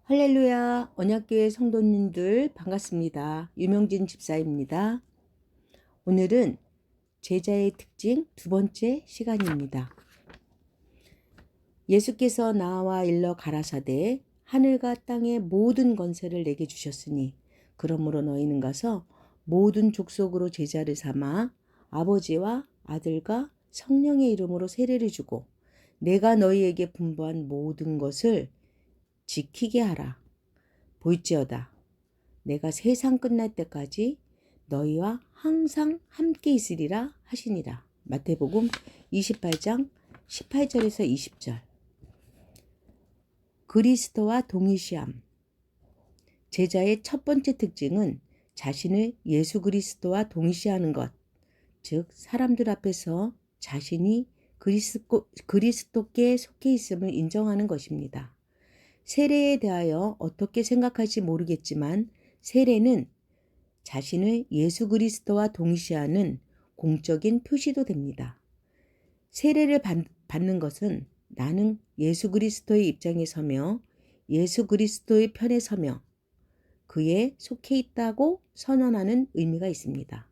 할렐루야, 언약교회 성도님들 반갑습니다. 유명진 집사입니다. 오늘은 제자의 특징 두 번째 시간입니다. 예수께서 나와 일러 가라사대 하늘과 땅의 모든 권세를 내게 주셨으니 그러므로 너희는 가서 모든 족속으로 제자를 삼아 아버지와 아들과 성령의 이름으로 세례를 주고 내가 너희에게 분부한 모든 것을 지키게 하라. 볼지어다 내가 세상 끝날 때까지 너희와 항상 함께 있으리라 하시니라. 마태복음 28장 18절에서 20절. 그리스도와 동일시함. 제자의 첫 번째 특징은 자신을 예수 그리스도와 동일시하는 것, 즉 사람들 앞에서 자신이 그리스도께 속해 있음을 인정하는 것입니다. 세례에 대하여 어떻게 생각할지 모르겠지만 세례는 자신을 예수 그리스도와 동시하는 공적인 표시도 됩니다. 세례를 받는 것은 나는 예수 그리스도의 입장에 서며 예수 그리스도의 편에 서며 그에 속해 있다고 선언하는 의미가 있습니다.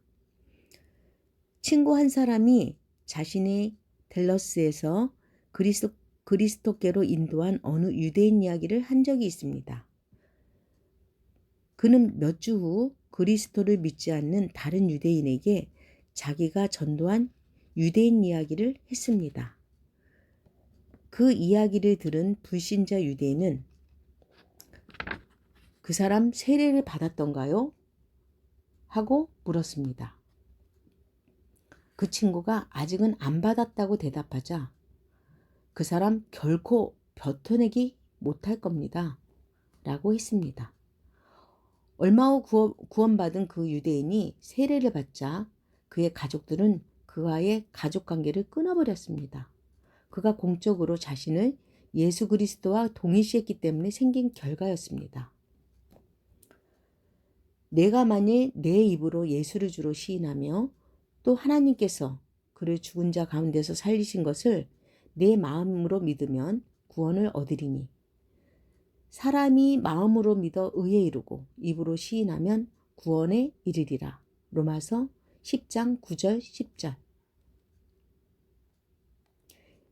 친구 한 사람이 자신의 댈러스에서 그리스도께로 인도한 어느 유대인 이야기를 한 적이 있습니다. 그는 몇 주 후 그리스도를 믿지 않는 다른 유대인에게 자기가 전도한 유대인 이야기를 했습니다. 그 이야기를 들은 불신자 유대인은 그 사람 세례를 받았던가요? 하고 물었습니다. 그 친구가 아직은 안 받았다고 대답하자 그 사람 결코 벼터내기 못할 겁니다. 라고 했습니다. 얼마 후 구원받은 그 유대인이 세례를 받자 그의 가족들은 그와의 가족관계를 끊어버렸습니다. 그가 공적으로 자신을 예수 그리스도와 동일시했기 때문에 생긴 결과였습니다. 내가 만일 내 입으로 예수를 주로 시인하며 또 하나님께서 그를 죽은 자 가운데서 살리신 것을 내 마음으로 믿으면 구원을 얻으리니 사람이 마음으로 믿어 의에 이르고 입으로 시인하면 구원에 이르리라. 로마서 10장 9절 10절.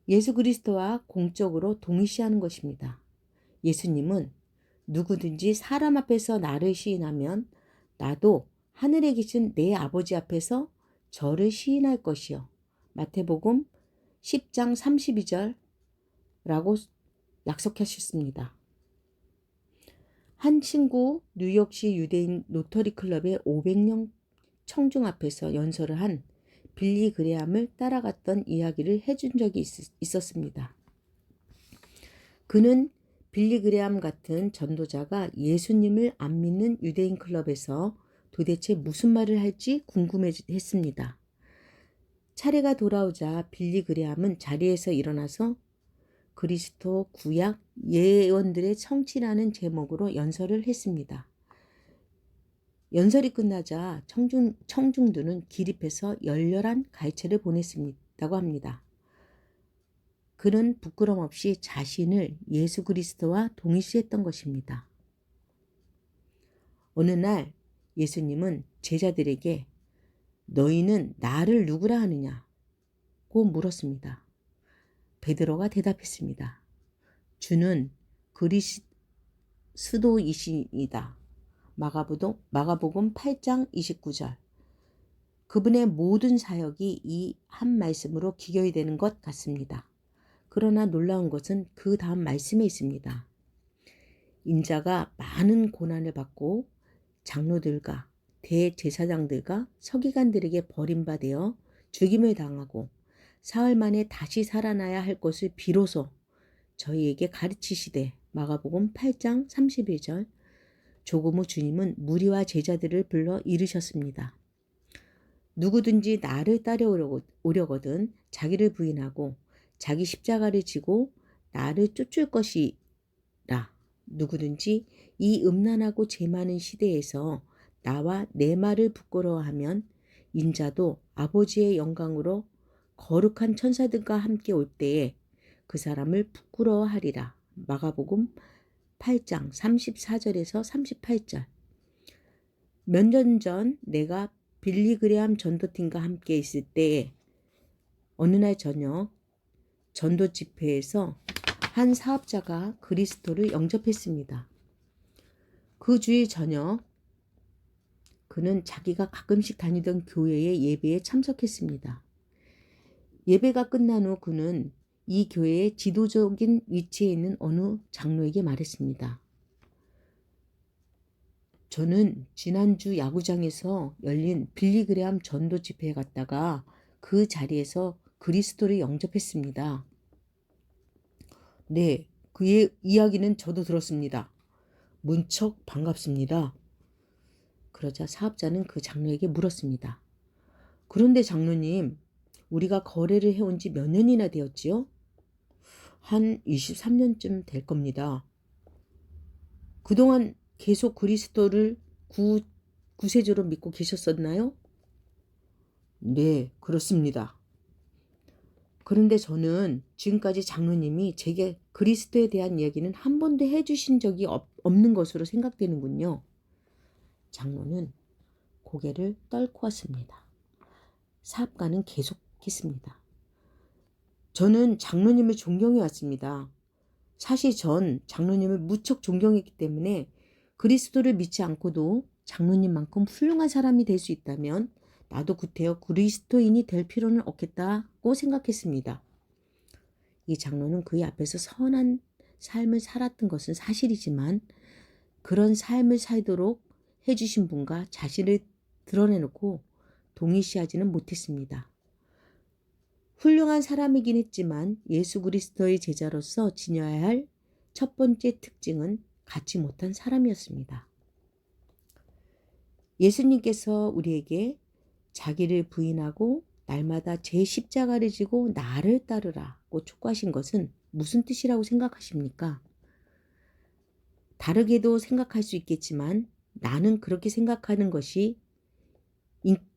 예수 그리스도와 공적으로 동일시하는 것입니다. 예수님은 누구든지 사람 앞에서 나를 시인하면 나도 하늘에 계신 내 아버지 앞에서 저를 시인할 것이요. 마태복음 10장 32절라고 약속하셨습니다. 한 친구 뉴욕시 유대인 로터리 클럽의 500명 청중 앞에서 연설을 한 빌리 그레함을 따라갔던 이야기를 해준 적이 있었습니다. 그는 빌리 그레함 같은 전도자가 예수님을 안 믿는 유대인 클럽에서 도대체 무슨 말을 할지 궁금했습니다. 차례가 돌아오자 빌리 그레함은 자리에서 일어나서 그리스도 구약 예언들의 성취라는 제목으로 연설을 했습니다. 연설이 끝나자 청중들은 기립해서 열렬한 갈채를 보냈다고 합니다. 그는 부끄럼 없이 자신을 예수 그리스도와 동일시했던 것입니다. 어느 날 예수님은 제자들에게 너희는 나를 누구라 하느냐고 물었습니다. 베드로가 대답했습니다. 주는 그리스도이시이다. 마가복음 8장 29절. 그분의 모든 사역이 이 한 말씀으로 기결이 되는 것 같습니다. 그러나 놀라운 것은 그 다음 말씀에 있습니다. 인자가 많은 고난을 받고 장로들과 대제사장들과 서기관들에게 버림받아 죽임을 당하고 사흘 만에 다시 살아나야 할 것을 비로소 저희에게 가르치시되 마가복음 8장 31절. 조금 후 주님은 무리와 제자들을 불러 이르셨습니다. 누구든지 나를 따라오려거든 자기를 부인하고 자기 십자가를 지고 나를 쫓을 것이라. 누구든지 이 음란하고 죄 많은 시대에서 나와 내 말을 부끄러워하면 인자도 아버지의 영광으로 거룩한 천사들과 함께 올 때에 그 사람을 부끄러워하리라. 마가복음 8장 34절에서 38절. 몇 년 전 내가 빌리그레암 전도팀과 함께 있을 때에 어느 날 저녁 전도 집회에서 한 사업자가 그리스도를 영접했습니다. 그 주일 저녁 그는 자기가 가끔씩 다니던 교회의 예배에 참석했습니다. 예배가 끝난 후 그는 이 교회의 지도적인 위치에 있는 어느 장로에게 말했습니다. 저는 지난주 야구장에서 열린 빌리그레암 전도 집회에 갔다가 그 자리에서 그리스도를 영접했습니다. 네, 그의 이야기는 저도 들었습니다. 문척 반갑습니다. 그러자 사업자는 그 장로에게 물었습니다. 그런데 장로님, 우리가 거래를 해온 지 몇 년이나 되었지요? 한 23년쯤 될 겁니다. 그동안 계속 그리스도를 구세주로 믿고 계셨었나요? 네, 그렇습니다. 그런데 저는 지금까지 장로님이 제게 그리스도에 대한 이야기는 한 번도 해주신 적이 없는 것으로 생각되는군요. 장로는 고개를 떨고 왔습니다. 사업가는 계속했습니다. 저는 장로님을 존경해 왔습니다. 사실 전 장로님을 무척 존경했기 때문에 그리스도를 믿지 않고도 장로님만큼 훌륭한 사람이 될 수 있다면 나도 구태여 그리스도인이 될 필요는 없겠다고 생각했습니다. 이 장로는 그의 앞에서 선한 삶을 살았던 것은 사실이지만 그런 삶을 살도록 해주신 분과 자신을 드러내놓고 동일시하지는 못했습니다. 훌륭한 사람이긴 했지만 예수 그리스도의 제자로서 지녀야 할 첫 번째 특징은 갖지 못한 사람이었습니다. 예수님께서 우리에게 자기를 부인하고 날마다 제 십자가를 지고 나를 따르라고 촉구하신 것은 무슨 뜻이라고 생각하십니까? 다르게도 생각할 수 있겠지만 나는 그렇게 생각하는 것이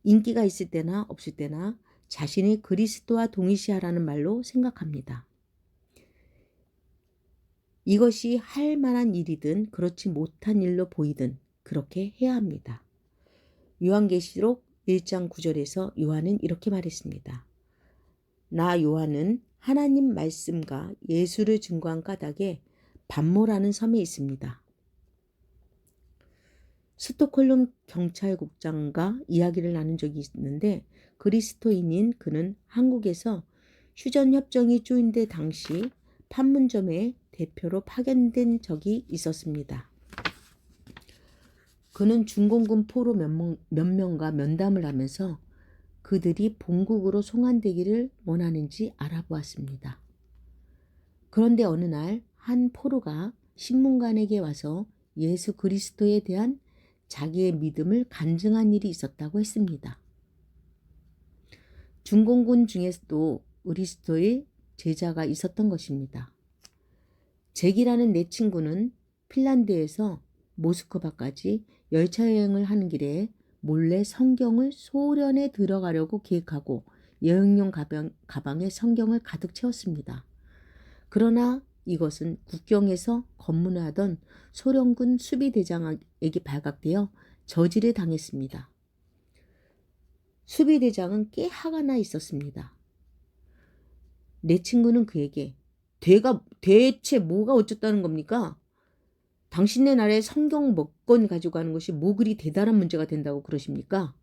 인기가 있을 때나 없을 때나 자신이 그리스도와 동일시하라는 말로 생각합니다. 이것이 할 만한 일이든 그렇지 못한 일로 보이든 그렇게 해야 합니다. 요한계시록 1장 9절에서 요한은 이렇게 말했습니다. 나 요한은 하나님 말씀과 예수를 증거한 까닭에 반모라는 섬에 있습니다. 스톡홀름 경찰국장과 이야기를 나눈 적이 있는데 그리스도인인 그는 한국에서 휴전협정이 쪼인데 당시 판문점에 대표로 파견된 적이 있었습니다. 그는 중공군 포로 몇 명과 면담을 하면서 그들이 본국으로 송환되기를 원하는지 알아보았습니다. 그런데 어느 날 한 포로가 신문관에게 와서 예수 그리스도에 대한 자기의 믿음을 간증한 일이 있었다고 했습니다. 중공군 중에서도 그리스도의 제자가 있었던 것입니다. 잭이라는 내 친구는 핀란드에서 모스크바까지 열차 여행을 하는 길에 몰래 성경을 소련에 들어가려고 계획하고 여행용 가방에 성경을 가득 채웠습니다. 그러나 이것은 국경에서 검문을 하던 소련군 수비대장에게 발각되어 저지를 당했습니다. 수비대장은 꽤 화가 나 있었습니다. 내 친구는 그에게 대체 뭐가 어쩌다는 겁니까? 당신네 나라에 성경 몇 권 가지고 가는 것이 뭐 그리 대단한 문제가 된다고 그러십니까?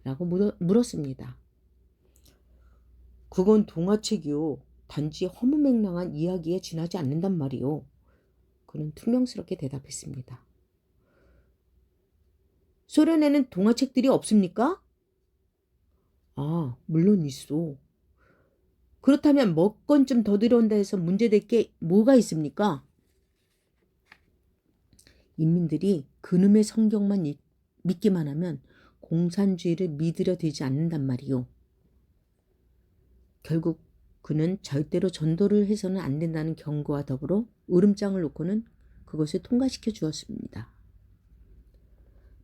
라고 물었습니다. 그건 동화책이요. 단지 허무맹랑한 이야기에 지나지 않는단 말이요. 그는 퉁명스럽게 대답했습니다. 소련에는 동화책들이 없습니까? 아, 물론 있어. 그렇다면 몇 건쯤 더 들어온다 해서 문제될 게 뭐가 있습니까? 인민들이 그놈의 성경만 믿기만 하면 공산주의를 믿으려 되지 않는단 말이요. 결국 그는 절대로 전도를 해서는 안 된다는 경고와 더불어 으름장을 놓고는 그것을 통과시켜 주었습니다.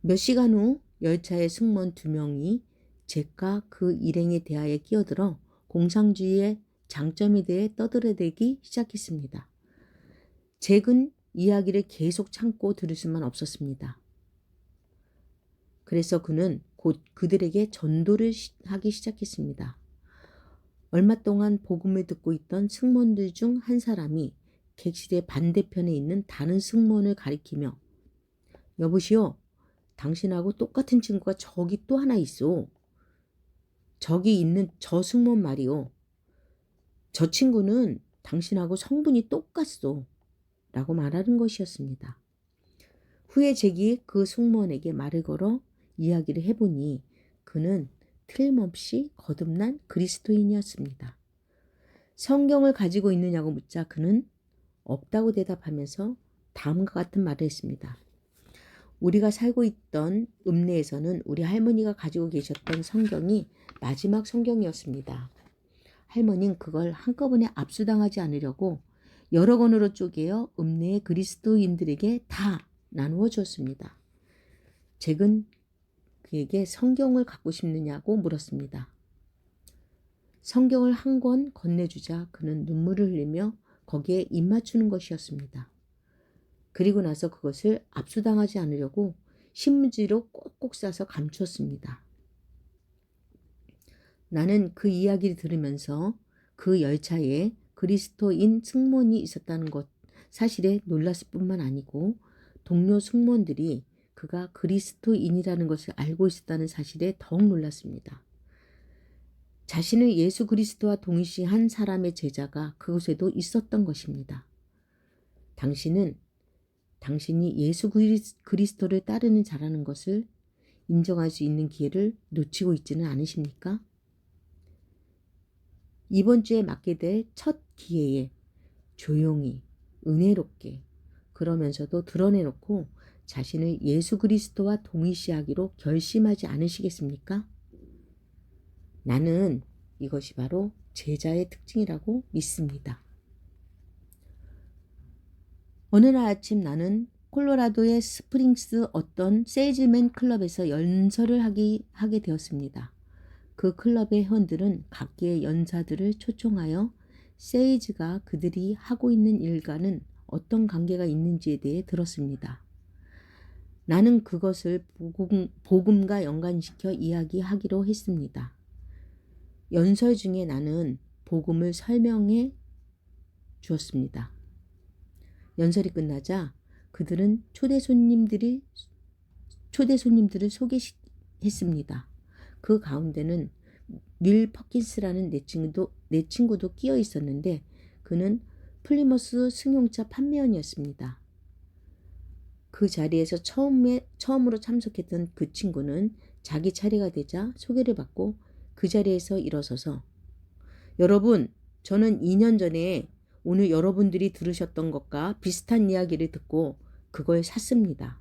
몇 시간 후 열차의 승무원 2명이 잭과 그 일행에 대하여 끼어들어 공산주의의 장점에 대해 떠들어대기 시작했습니다. 잭은 이야기를 계속 참고 들을 수만 없었습니다. 그래서 그는 곧 그들에게 전도를 하기 시작했습니다. 얼마 동안 복음을 듣고 있던 승무원들 중 한 사람이 객실의 반대편에 있는 다른 승무원을 가리키며 여보시오, 당신하고 똑같은 친구가 저기 또 하나 있어. 저기 있는 저 승무원 말이오. 저 친구는 당신하고 성분이 똑같소. 라고 말하는 것이었습니다. 후에 잭이 그 승무원에게 말을 걸어 이야기를 해보니 그는 틀림없이 거듭난 그리스도인이었습니다. 성경을 가지고 있느냐고 묻자 그는 없다고 대답하면서 다음과 같은 말을 했습니다. 우리가 살고 있던 읍내에서는 우리 할머니가 가지고 계셨던 성경이 마지막 성경이었습니다. 할머니는 그걸 한꺼번에 압수당하지 않으려고 여러 권으로 쪼개어 읍내의 그리스도인들에게 다 나누어 주었습니다. 잭은 그에게 성경을 갖고 싶느냐고 물었습니다. 성경을 한 권 건네주자 그는 눈물을 흘리며 거기에 입 맞추는 것이었습니다. 그리고 나서 그것을 압수당하지 않으려고 신문지로 꼭꼭 싸서 감추었습니다. 나는 그 이야기를 들으면서 그 열차에 그리스도인 승무원이 있었다는 것 사실에 놀랐을 뿐만 아니고 동료 승무원들이 그가 그리스도인이라는 것을 알고 있었다는 사실에 더욱 놀랐습니다. 자신을 예수 그리스도와 동일시한 사람의 제자가 그곳에도 있었던 것입니다. 당신이 예수 그리스도를 따르는 자라는 것을 인정할 수 있는 기회를 놓치고 있지는 않으십니까? 이번 주에 맞게 될 첫 기회에 조용히 은혜롭게 그러면서도 드러내놓고 자신을 예수 그리스도와 동일시하기로 결심하지 않으시겠습니까? 나는 이것이 바로 제자의 특징이라고 믿습니다. 어느 날 아침 나는 콜로라도의 스프링스 어떤 세일즈맨 클럽에서 연설을 하게 되었습니다. 그 클럽의 회원들은 각기의 연사들을 초청하여 세이즈가 그들이 하고 있는 일과는 어떤 관계가 있는지에 대해 들었습니다. 나는 그것을 복음과 연관시켜 이야기하기로 했습니다. 연설 중에 나는 복음을 설명해 주었습니다. 연설이 끝나자 그들은 초대 손님들을 소개했습니다. 그 가운데는 밀 퍼킨스라는 내 친구도 끼어 있었는데 그는 플리머스 승용차 판매원이었습니다. 그 자리에서 처음으로 참석했던 그 친구는 자기 차례가 되자 소개를 받고 그 자리에서 일어서서 여러분, 저는 2년 전에 오늘 여러분들이 들으셨던 것과 비슷한 이야기를 듣고 그걸 샀습니다.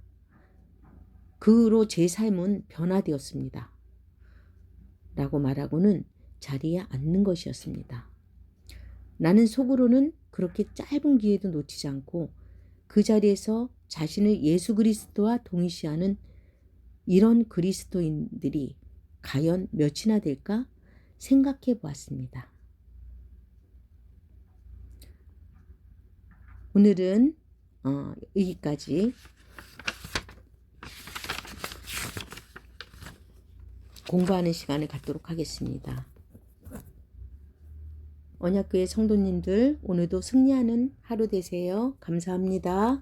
그 후로 제 삶은 변화되었습니다. 라고 말하고는 자리에 앉는 것이었습니다. 나는 속으로는 그렇게 짧은 기회도 놓치지 않고 그 자리에서 자신을 예수 그리스도와 동일시하는 이런 그리스도인들이 과연 몇이나 될까 생각해 보았습니다. 오늘은 여기까지 공부하는 시간을 갖도록 하겠습니다. 언약교회 성도님들 오늘도 승리하는 하루 되세요. 감사합니다.